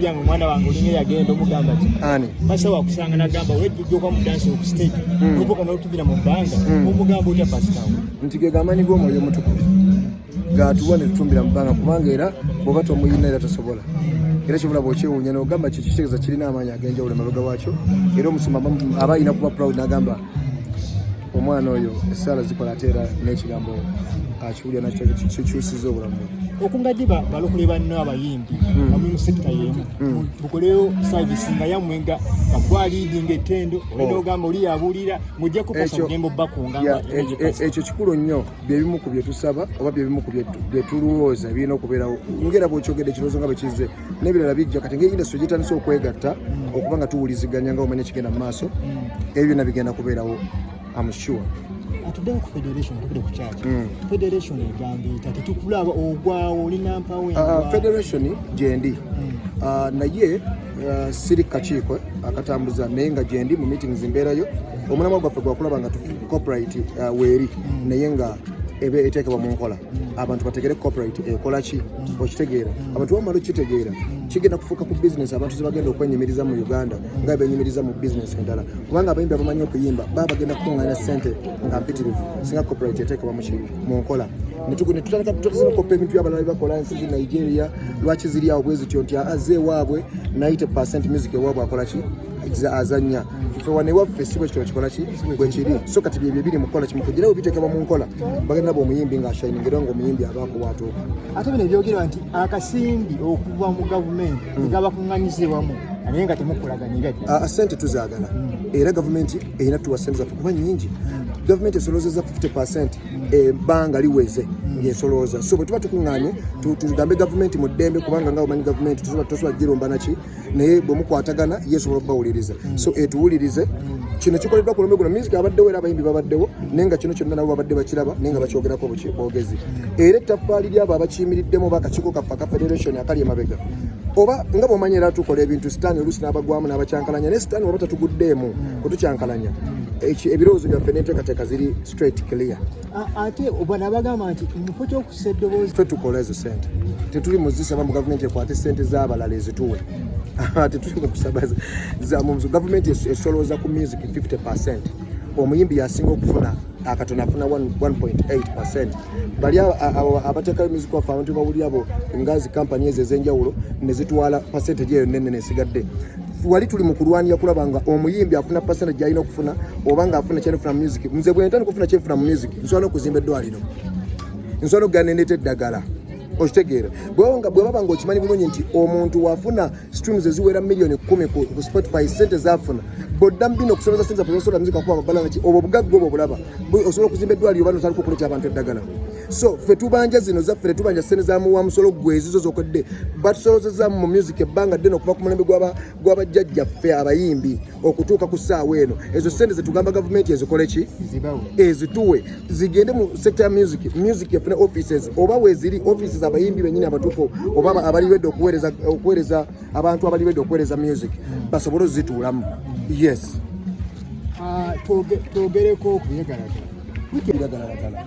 Yango mwana wange olinga yagenda omugamba ati ani pasa wakusanga nagamba wejjukka mu dance ku stage obuka n'otubira mu bbanga omugamba otya pasitawo nti ge gamanyi g'omwoyo omutukuvu gatuwa ne tutumbira mu bbanga kubanga era bw'oba tomuyina era tosobola era kyobula bw'okyewuunya n'ogamba kyo kitegeeza kirina amaanyi ag'enjawulo emabega waakyo era omusumba aba alina kuba proud n'agamba omwana oyo essaala zikola ate era n'ekigambo akiwulira nakyo kikyusiza obulamu okungadde balokole banno abayimbi bamwe mu sekita y'emu bukoleyo service nga yamwenga bakwaliidinga ettendo olina ogamba oli yabuulira ng'ojja kupasa mugembo bakunganga ekyo kikulu nnyo byebimu ku bye tusaba oba byebimu ku bye tulowooza birina okubeerawo ngera bw'okyogedde ekirowoozo nga bwe kizze n'ebirala bijja kati ng'indasitule gitandise okwegatta okuba nga tuwuliziganya nga omanya ekigenda mu maaso ebyo byonna bigenda kubeerawo I'm sure. Atuddewo ku federation tukule ku kyaki federation egambita tetukulaba ogwawo olina mpawe federation gyendi naye siri kakiiko akatambuza naye nga gyendi mu meetings mbeerayo omulamwa gwaffe gwakulaba nga corporate weeri naye nga ebe eteekebwa mu nkola abantu bategere corporate ekola ki okitegeera abantu bamala okitegeera kigenda kufuuka ku business abantu zebagenda okwenyumiriza mu Uganda nga benyumiriza mu business endala kubanga abayimbi abamanyi okuyimba baba bagenda kukuŋŋaanya ssente nga mpitirivu singa corporate eteekebwa mu nkola netutandika tutandika koppa ebintu by'abalala bakola ensi zi Nigeria lwaki ziri awo bwe zityo nti aze ewaabwe 90% music ewaabwe akola ki azannya ffe wane waffe si bwe kityo kikola ki bwe kiri so kati byebyo biri mu kukola kimu kugirawo biteekebwa mu nkola bagenda nabo omuyimbi ng'ashayiningira ng'omuyimbi abakuwaatuuka ate bino ebyogerwa nti akasimbi okuva mu gavumenti gabakuŋŋanyiza ewamu naye nga temukolaganyira sente tuzaagala era gavumenti erina tuwa sente zaffe kuba nnyingi gavumenti esolozeza 50% ebbanga liweze yesolooza so bwe tuba tukuŋŋaanye tugambe gavumenti mu ddembe kubanga nga omanyi gavumenti tosobola giromba naki naye bwe mukwatagana yesobola okubawuliriza so etuwulirize kino kikoleddwa ku lumbe guno music abaddewo era abayimbi babaddewo naye nga kino kyonna nabo babadde bakiraba naye nga bakyogerako bwogezi era ettaffaali lyabo abakiyimiriddemu bakakiiko kaffe aka federation akali emabega oba nga bw'omanyi era tukola ebintu sitaani oluusi n'abagwamu n'abakyankalanya naye sitaani waba tatuguddeemu kutukyankalanya ebirowoozo byaffe n'enteekateeka ziri straight clear ate obwana bagamba nti mufo ky'okussa eddoboozi ffe tukola ezo sente tetuli muzisaba mu gavumenti ekwate sente z'abalala ezituwe tetuli mu kusaba gavumenti esolooza ku music 50% omuyimbi yasinga okufuna akatono afuna 1.8%. Bali abateekayo music waffe abantu bawulira abo ngazi kampani ezo ez'enjawulo ne zitwala percentage eyo nene nesigadde wali tuli mu kulwanira kulaba nga omuyimbi afuna percentage gy'alina okufuna oba nga afuna kyenefuna mu music nze bwe ntandika okufuna kyenfuna mu music nsobola okuzimba eddwaliro nsobola okuganeneeta eddagala okitegeera bwebaba nga okimanyi bulungi nti omuntu wafuna streams eziwera miliyoni 10 ku Spotify sente zafuna bodda mbino okusobeza sente zasobola muzika kuba mabala naki obwo bugagga obwo bulaba osobola okuzimba eddwaliro bano otandika okuleeta abantu eddagala so ffe tubanja zino zaffe ne tubanja sente zamuwa musolo gwe ezizo zokodde batusolozezaamu mu music ebbanga ddene okuva ku mulembe gw'abajjajjaffe abayimbi okutuuka ku ssaawa eno ezo sente zetugamba gavumenti ezikole ki ezituwe zigende mu sector ya music efune offices oba weziri offices abayimbi bennyini abatuufu oba abaliwedde okuweereza abantu abaliwedde okuweereza music basobole ozituulamu yes twogereko ku byegalagala biragalagala